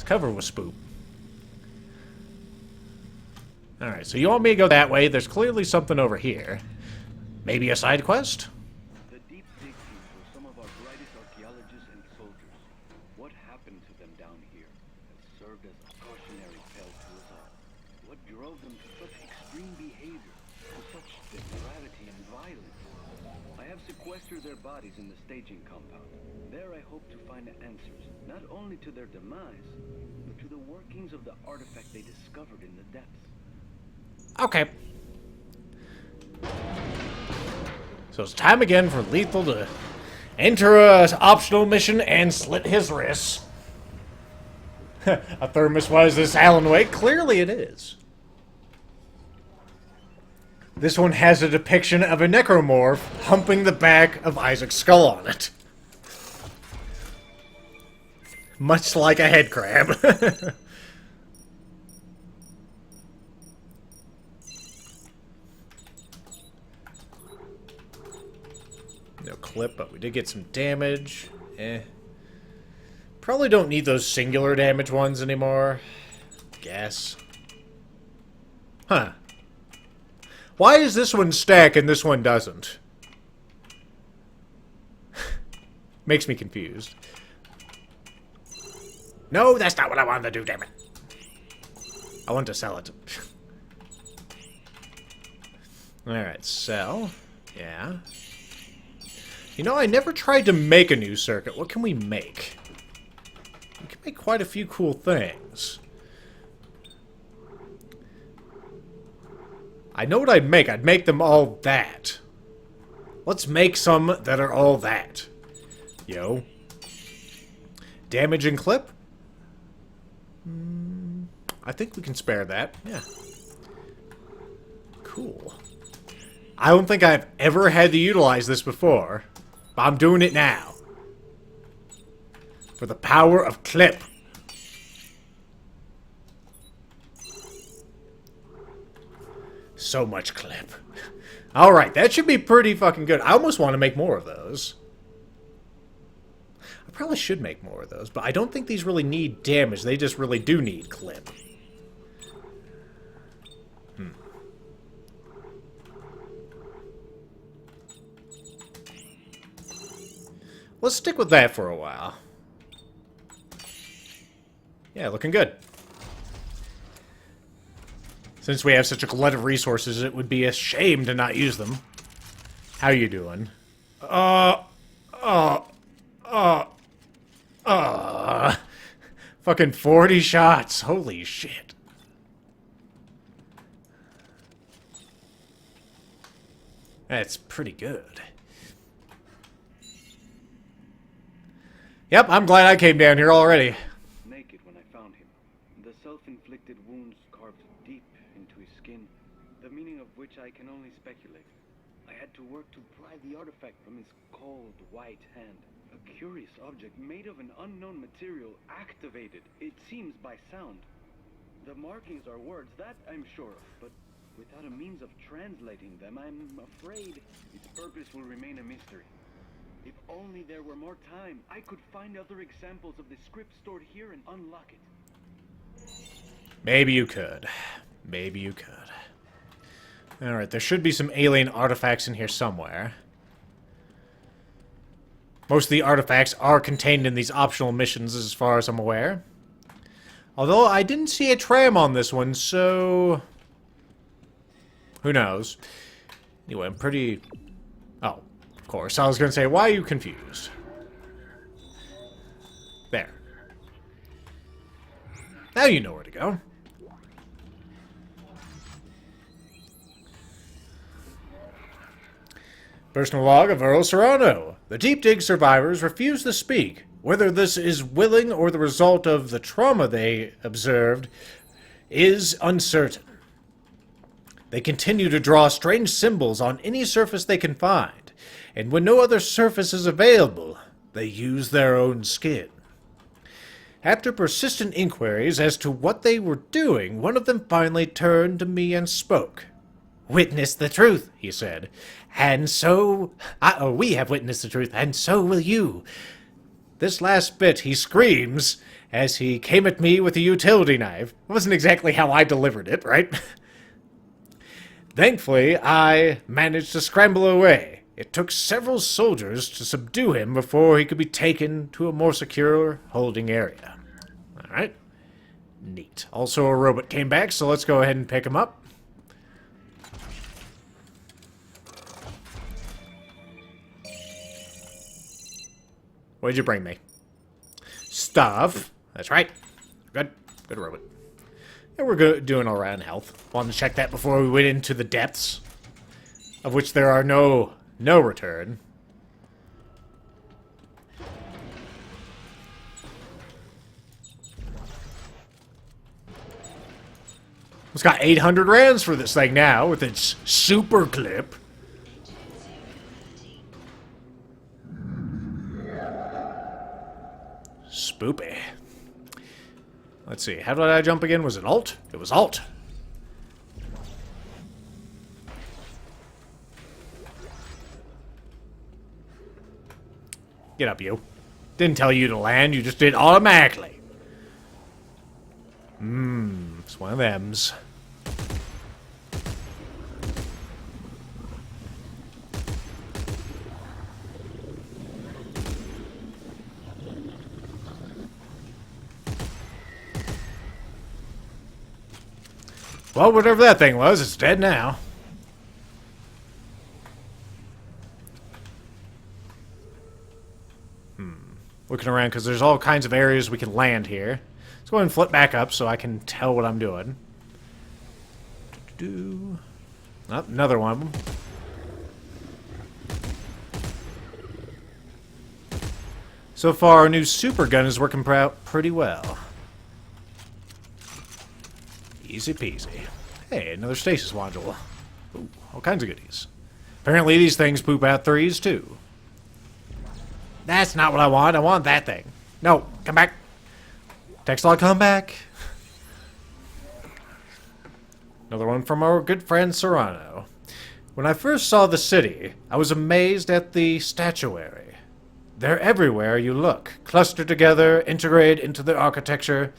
It's covered with spoop. Alright, so you want me to go that way? There's clearly something over here. Maybe a side quest? The deep dig teams were some of our brightest archaeologists and soldiers. What happened to them down here has served as a cautionary tale to us all. What drove them to such extreme behavior, to such depravity and violence? I have sequestered their bodies in the staging compound. There I hope to find answers, not only to their demise, but to the workings of the artifact they discovered in the depths. Okay. So it's time again for Lethal to enter an optional mission and slit his wrists. A thermos was this Alan Wake? Clearly it is. This one has a depiction of a necromorph humping the back of Isaac's skull on it. Much like a head crab. No clip, but we did get some damage. Probably don't need those singular damage ones anymore. Guess. Huh. Why is this one stack and this one doesn't? Makes me confused. No, that's not what I wanted to do, damn it. I want to sell it. Alright, sell. Yeah. You know, I never tried to make a new circuit. What can we make? We can make quite a few cool things. I know what I'd make. I'd make them all that. Let's make some that are all that. Yo. Damage and clip? I think we can spare that. Yeah. Cool. I don't think I've ever had to utilize this before. But I'm doing it now. For the power of clip. So much clip. Alright, that should be pretty fucking good. I almost want to make more of those. I probably should make more of those, but I don't think these really need damage. They just really do need clip. Let's stick with that for a while. Yeah, looking good. Since we have such a glut of resources, it would be a shame to not use them. How you doing? Fucking 40 shots. Holy shit. That's pretty good. Yep, I'm glad I came down here already. Naked when I found him, the self-inflicted wounds carved deep into his skin, the meaning of which I can only speculate. I had to work to pry the artifact from his cold, white hand. A curious object made of an unknown material, activated, it seems, by sound. The markings are words, that I'm sure of, but without a means of translating them, I'm afraid its purpose will remain a mystery. If only there were more time, I could find other examples of the script stored here and unlock it. Maybe you could. Maybe you could. Alright, there should be some alien artifacts in here somewhere. Most of the artifacts are contained in these optional missions as far as I'm aware. Although I didn't see a tram on this one, so... who knows? Anyway, I'm pretty... oh. Of course, I was going to say, why are you confused? There. Now you know where to go. Personal log of Earl Serrano. The deep dig survivors refuse to speak. Whether this is willing or the result of the trauma they observed is uncertain. They continue to draw strange symbols on any surface they can find. And when no other surface is available, they use their own skin. After persistent inquiries as to what they were doing, one of them finally turned to me and spoke. "Witness the truth," he said. "And so... we have witnessed the truth, and so will you." This last bit, he screams, as he came at me with a utility knife. It wasn't exactly how I delivered it, right? Thankfully, I managed to scramble away. It took several soldiers to subdue him before he could be taken to a more secure holding area. Alright. Neat. Also, a robot came back, so let's go ahead and pick him up. What did you bring me? Stuff. That's right. Good. Good robot. Yeah, we're good, doing all right in health. Wanted to check that before we went into the depths, of which there are no return. It's got 800 rands for this thing now with its super clip. Spoopy. Let's see, how did I jump again? Was it Alt? It was Alt. Get up, you. Didn't tell you to land, you just did automatically. It's one of them's. Well, whatever that thing was, it's dead now. Looking around, because there's all kinds of areas we can land here. Let's go ahead and flip back up so I can tell what I'm doing. Oh, another one of them. So far, our new super gun is working pretty well. Easy peasy. Hey, another stasis module. Ooh, all kinds of goodies. Apparently these things poop out threes, too. That's not what I want. I want that thing. No, come back. Text log, come back. Another one from our good friend Serrano. When I first saw the city, I was amazed at the statuary. They're everywhere you look, clustered together, integrated into the architecture.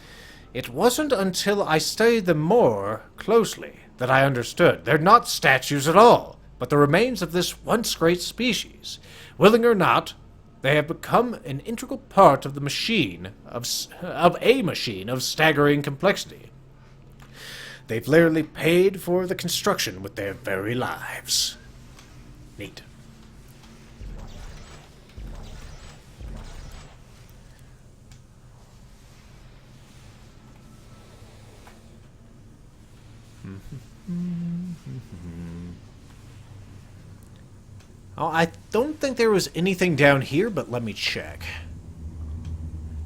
It wasn't until I studied them more closely that I understood. They're not statues at all, but the remains of this once great species. Willing or not, they have become an integral part of the machine, of a machine of staggering complexity. They've literally paid for the construction with their very lives. Neat. Oh, I don't think there was anything down here, but let me check.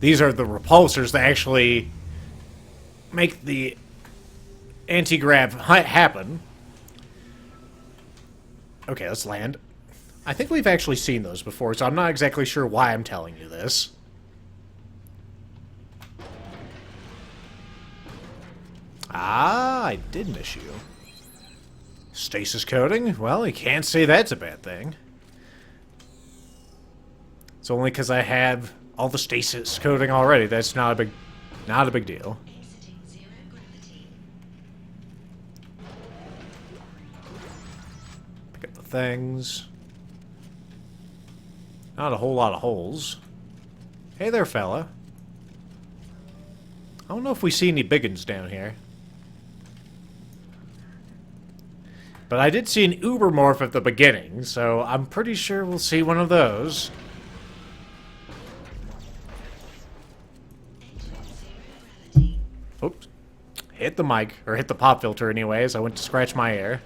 These are the repulsors that actually make the anti-grav happen. Okay, let's land. I think we've actually seen those before, so I'm not exactly sure why I'm telling you this. Ah, I did miss you. Stasis coating? Well, you can't say that's a bad thing. It's only because I have all the stasis coating already. That's not a big deal. Pick up the things. Not a whole lot of holes. Hey there, fella. I don't know if we see any big ones down here. But I did see an Ubermorph at the beginning, so I'm pretty sure we'll see one of those. Oops. Hit the mic, or hit the pop filter anyways. I went to scratch my ear.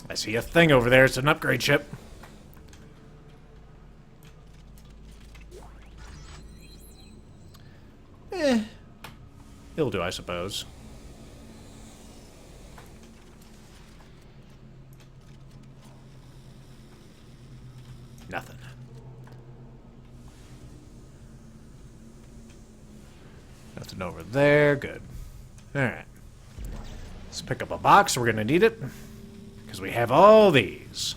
I see a thing over there. It's an upgrade ship. It'll do, I suppose. Nothing. Nothing over there. Good. Alright. Let's pick up a box. We're going to need it. Because we have all these.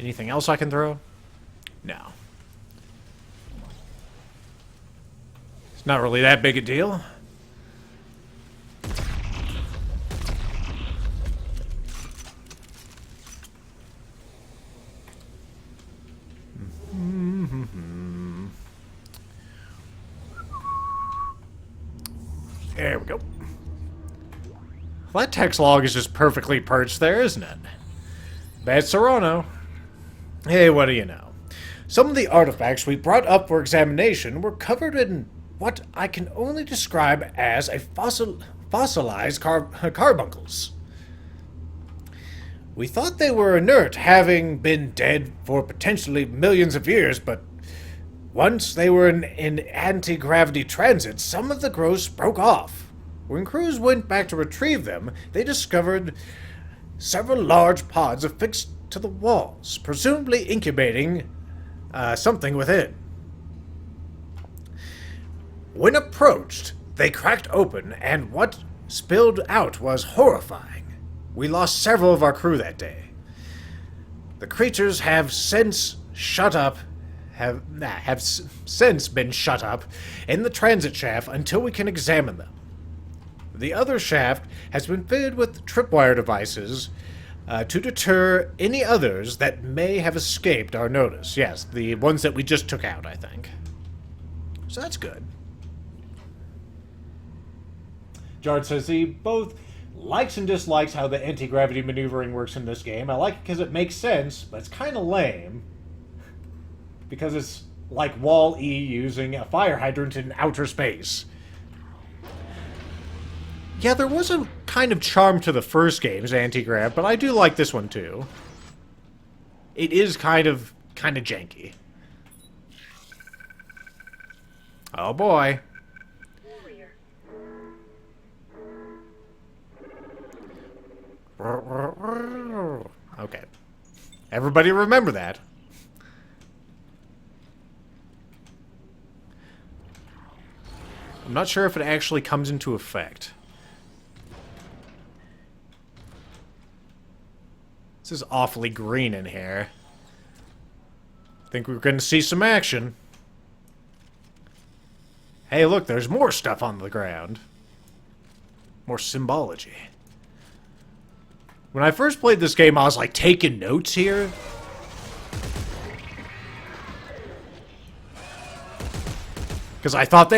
Anything else I can throw? No. It's not really that big a deal. There we go. Well, that text log is just perfectly perched there, isn't it? Bad Serrano. Hey, what do you know? Some of the artifacts we brought up for examination were covered in what I can only describe as a fossilized carbuncles. We thought they were inert, having been dead for potentially millions of years, but once they were in anti-gravity transit, some of the growths broke off. When crews went back to retrieve them, they discovered several large pods affixed to the walls, presumably incubating something within. When approached, they cracked open, and what spilled out was horrifying. We lost several of our crew that day. The creatures have since since been shut up in the transit shaft until we can examine them. The other shaft has been fitted with tripwire devices to deter any others that may have escaped our notice. Yes, the ones that we just took out, I think. So that's good. Jard says he both likes and dislikes how the anti-gravity maneuvering works in this game. I like it because it makes sense, but it's kind of lame. Because it's like Wall-E using a fire hydrant in outer space. Yeah, there was a kind of charm to the first game's anti-grav, but I do like this one too. It is kind of janky. Oh boy. Okay. Everybody remember that. I'm not sure if it actually comes into effect. This is awfully green in here. Think we're going to see some action. Hey, look, there's more stuff on the ground. More symbology. When I first played this game, I was like taking notes here. Because I thought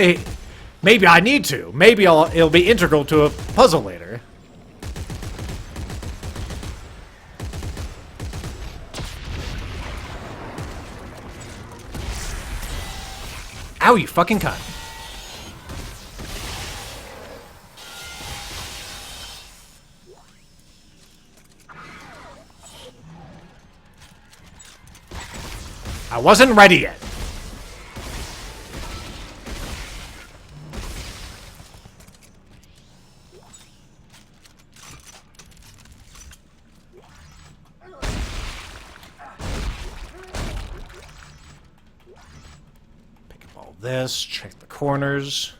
maybe I need to. Maybe it'll be integral to a puzzle later. Ow, you fucking cunt. I wasn't ready yet. Pick up all this, check the corners.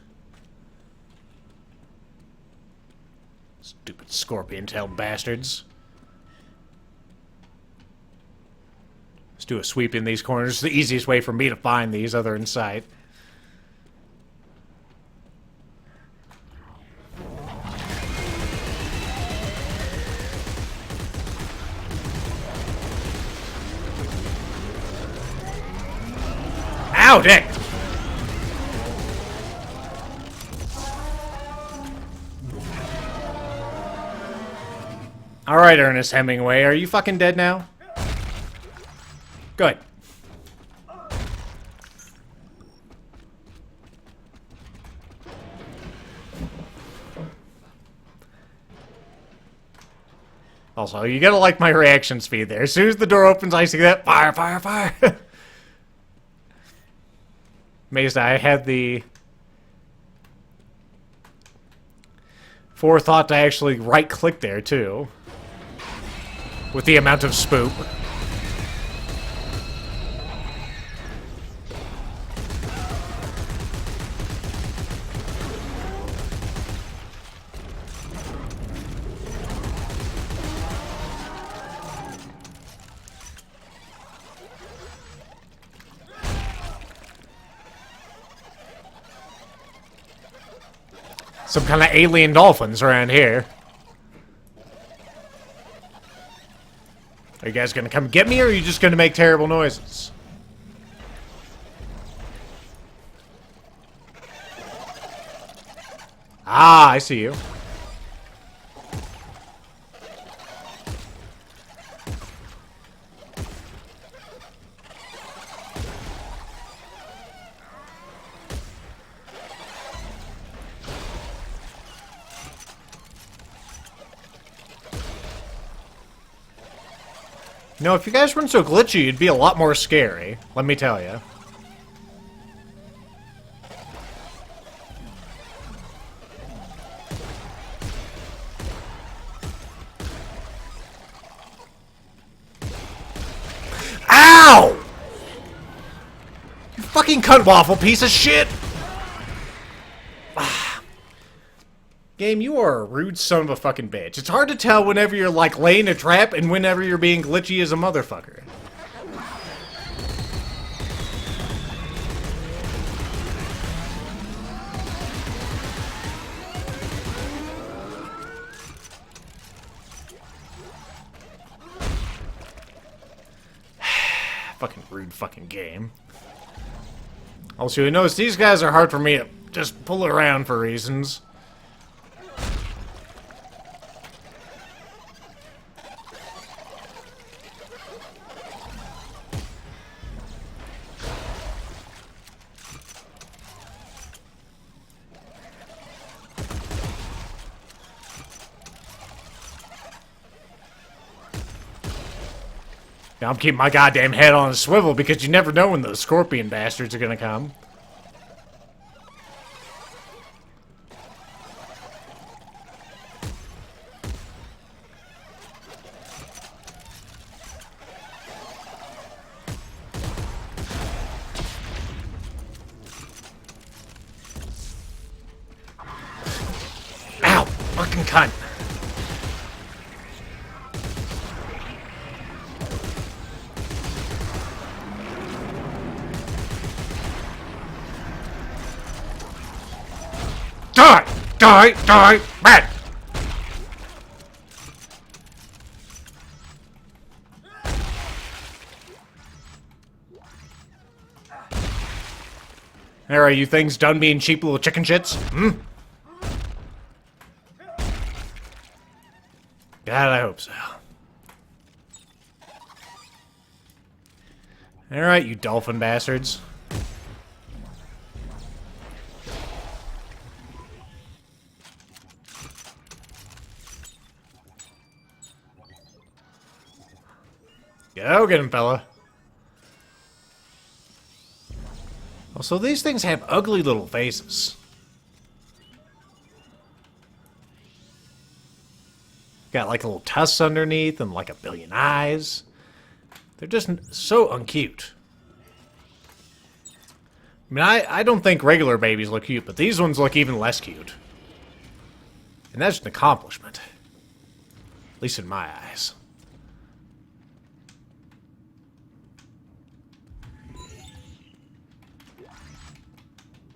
Stupid scorpion-tailed bastards. Let's do a sweep in these corners. It's the easiest way for me to find these other in sight. Ow, dick! Alright, Ernest Hemingway, are you fucking dead now? Good. Also, you gotta like my reaction speed there. As soon as the door opens, I see that. Fire, fire, fire! Amazed I had the forethought to actually right-click there, too. With the amount of spoop. Some kind of alien dolphins around here. Are you guys gonna come get me, or are you just gonna make terrible noises? Ah, I see you. You know, if you guys weren't so glitchy, it'd be a lot more scary. Let me tell you. Ow! You fucking cunt waffle piece of shit! Game, you are a rude son of a fucking bitch. It's hard to tell whenever you're, like, laying a trap and whenever you're being glitchy as a motherfucker. Fucking rude fucking game. Also, you notice these guys are hard for me to just pull around for reasons. Now I'm keeping my goddamn head on a swivel because you never know when those scorpion bastards are gonna come. Ow! Fucking cunt. Die! Die! Die! Bad! Alright, you things done being cheap little chicken shits? Hmm? God, I hope so. Alright, you dolphin bastards. Go get him, fella. Also, these things have ugly little faces. Got like little tusks underneath and like a billion eyes. They're just so uncute. I mean, I don't think regular babies look cute, but these ones look even less cute. And that's an accomplishment. At least in my eyes.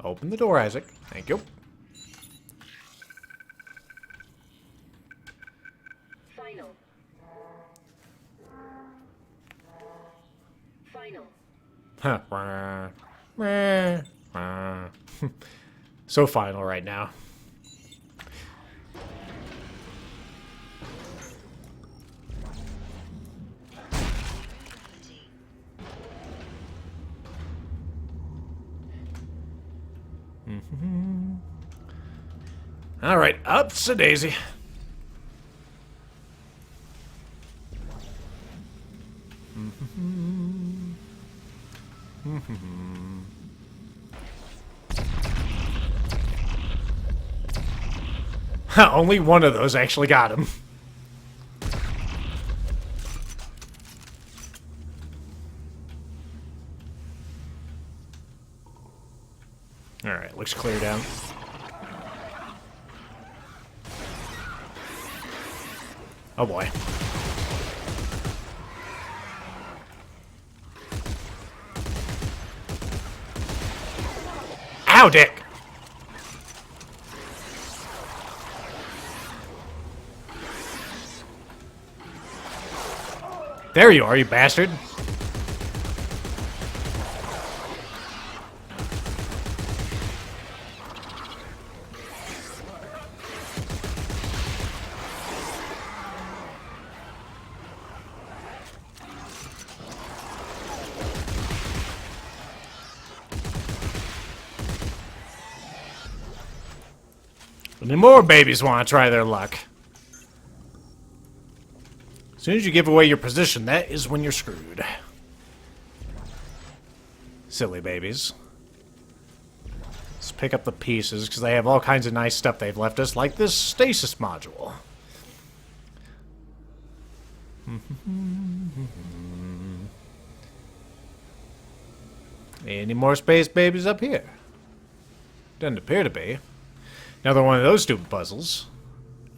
Open the door, Isaac. Thank you. Final. Final. So final right now. All right, up's a daisy. Only one of those actually got him. All right, looks clear down. Oh boy. Ow, dick! There you are, you bastard. Any more babies want to try their luck? As soon as you give away your position, that is when you're screwed. Silly babies. Let's pick up the pieces, because they have all kinds of nice stuff they've left us, like this stasis module. Any more space babies up here? Doesn't appear to be. Another one of those stupid puzzles.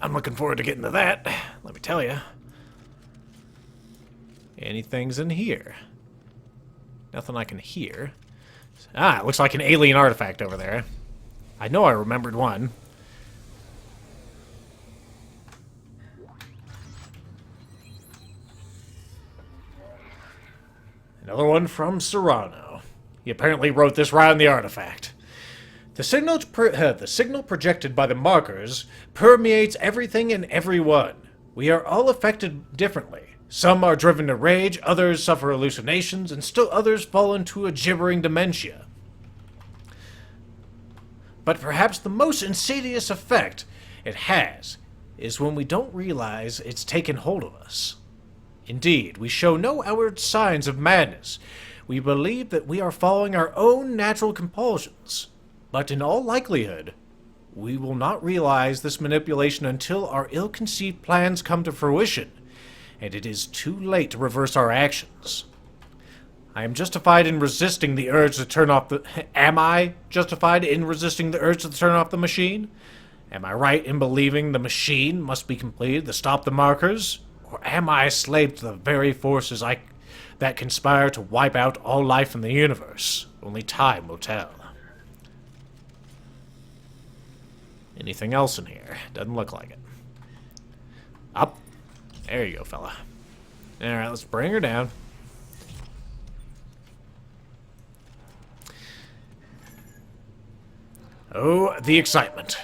I'm looking forward to getting to that, let me tell you. Anything's in here? Nothing I can hear. Ah, it looks like an alien artifact over there. I know I remembered one. Another one from Serrano. He apparently wrote this right on the artifact. The signal projected by the markers permeates everything and everyone. We are all affected differently. Some are driven to rage, others suffer hallucinations, and still others fall into a gibbering dementia. But perhaps the most insidious effect it has is when we don't realize it's taken hold of us. Indeed, we show no outward signs of madness. We believe that we are following our own natural compulsions. But in all likelihood, we will not realize this manipulation until our ill-conceived plans come to fruition, and it is too late to reverse our actions. I am justified in resisting the urge to turn off the... Am I justified in resisting the urge to turn off the machine? Am I right in believing the machine must be completed to stop the markers? Or am I a slave to the very forces that conspire to wipe out all life in the universe? Only time will tell. Anything else in here? Doesn't look like it. Up. There you go, fella. Alright, let's bring her down. Oh, the excitement.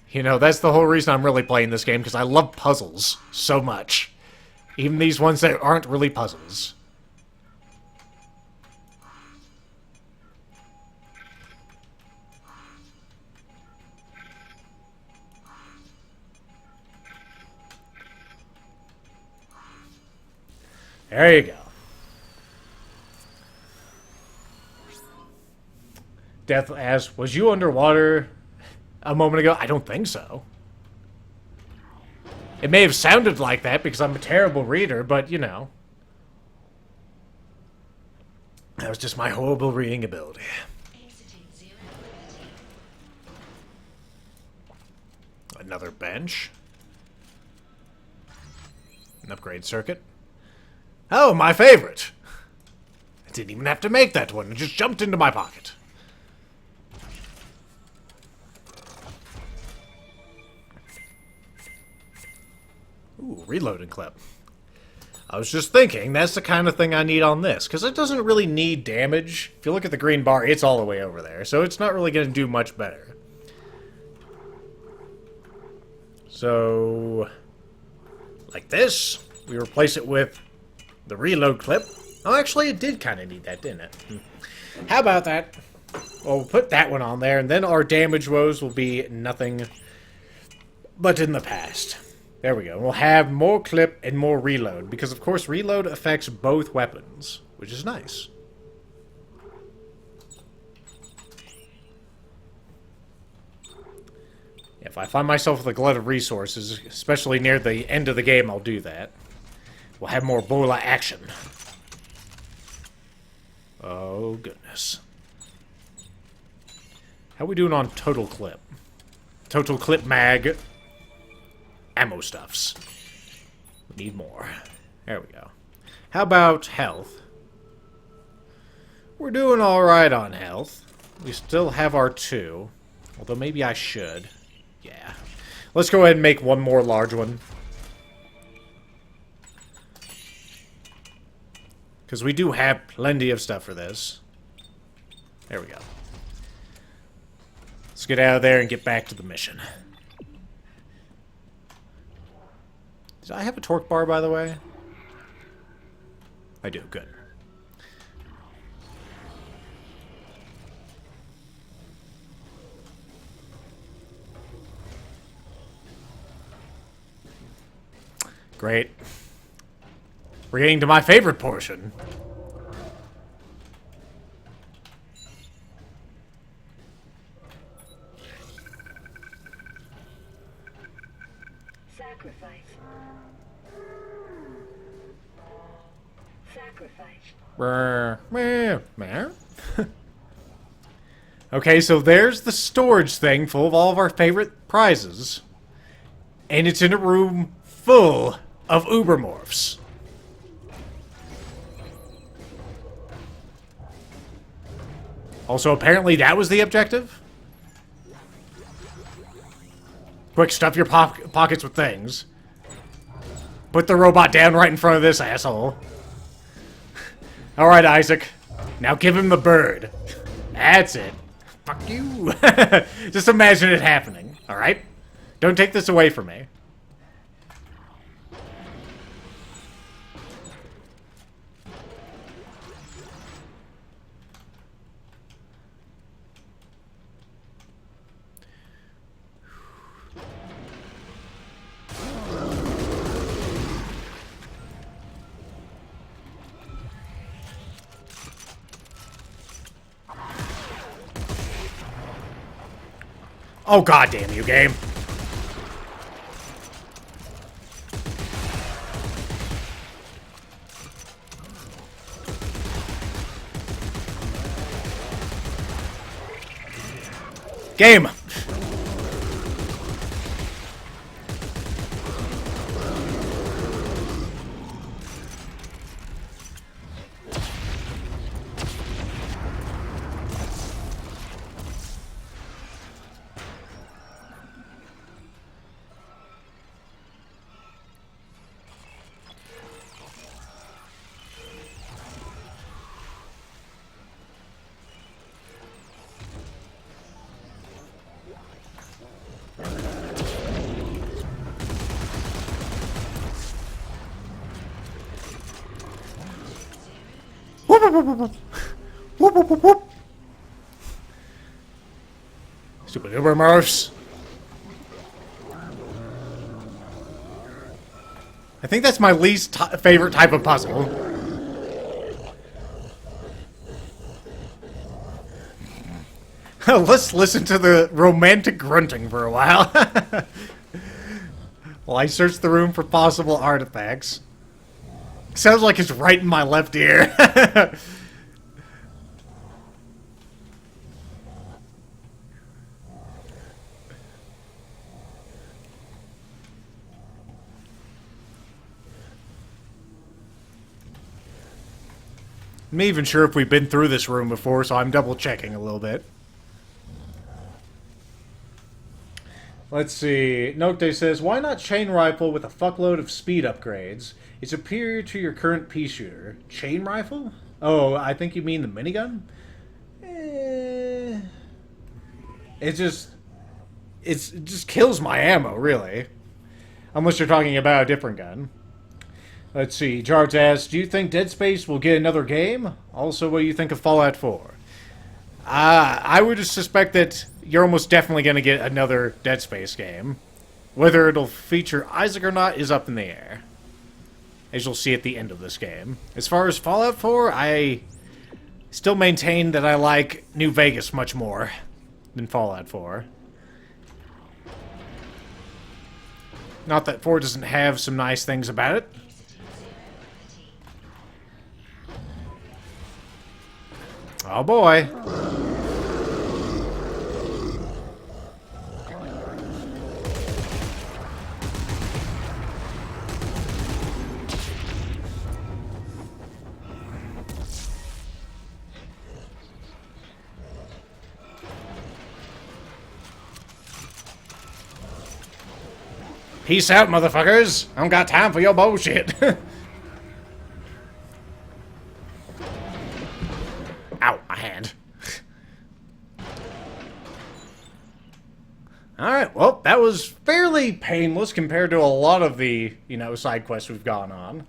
You know, that's the whole reason I'm really playing this game, because I love puzzles so much. Even these ones that aren't really puzzles. There you go. Death asks, was you underwater a moment ago? I don't think so. It may have sounded like that because I'm a terrible reader, but you know. That was just my horrible reading ability. Another bench. An upgrade circuit. Oh, my favorite! I didn't even have to make that one. It just jumped into my pocket. Ooh, reloading clip. I was just thinking, that's the kind of thing I need on this, because it doesn't really need damage. If you look at the green bar, it's all the way over there, so it's not really going to do much better. So, like this, we replace it with the reload clip. Oh, actually, it did kind of need that, didn't it? How about that? Well, we'll put that one on there, and then our damage woes will be nothing but in the past. There we go. We'll have more clip and more reload, because, of course, reload affects both weapons, which is nice. If I find myself with a glut of resources, especially near the end of the game, I'll do that. We'll have more bola action. Oh, goodness. How we doing on total clip? Total clip mag. Ammo stuffs. We need more. There we go. How about health? We're doing alright on health. We still have our 2. Although maybe I should. Yeah. Let's go ahead and make one more large one. Because we do have plenty of stuff for this. There we go. Let's get out of there and get back to the mission. Did I have a torque bar, by the way? I do, good. Great. We're getting to my favorite portion. Sacrifice. Okay, so there's the storage thing full of all of our favorite prizes. And it's in a room full of Ubermorphs. Also, apparently that was the objective. Quick, stuff your pockets with things. Put the robot down right in front of this asshole. Alright, Isaac. Now give him the bird. That's it. Fuck you. Just imagine it happening, alright? Don't take this away from me. Oh, goddamn you, game. Game. Whoop, whoop, whoop, whoop. Whoop, whoop, whoop, whoop. Stupid Ubermorphs. I think that's my least favorite type of puzzle. Let's listen to the romantic grunting for a while. While I search the room for possible artifacts. Sounds like it's right in my left ear. I'm not even sure if we've been through this room before, so I'm double checking a little bit. Let's see. Nocte says, why not chain rifle with a fuckload of speed upgrades? It's superior to your current pea shooter. Chain rifle? Oh, I think you mean the minigun? It just kills my ammo, really. Unless you're talking about a different gun. Let's see. Jards asks, do you think Dead Space will get another game? Also, what do you think of Fallout 4? I would suspect that you're almost definitely going to get another Dead Space game. Whether it'll feature Isaac or not is up in the air. As you'll see at the end of this game. As far as Fallout 4, I still maintain that I like New Vegas much more than Fallout 4. Not that 4 doesn't have some nice things about it. Oh boy. Peace out, motherfuckers. I don't got time for your bullshit. hand. Alright, well, that was fairly painless compared to a lot of the, side quests we've gone on.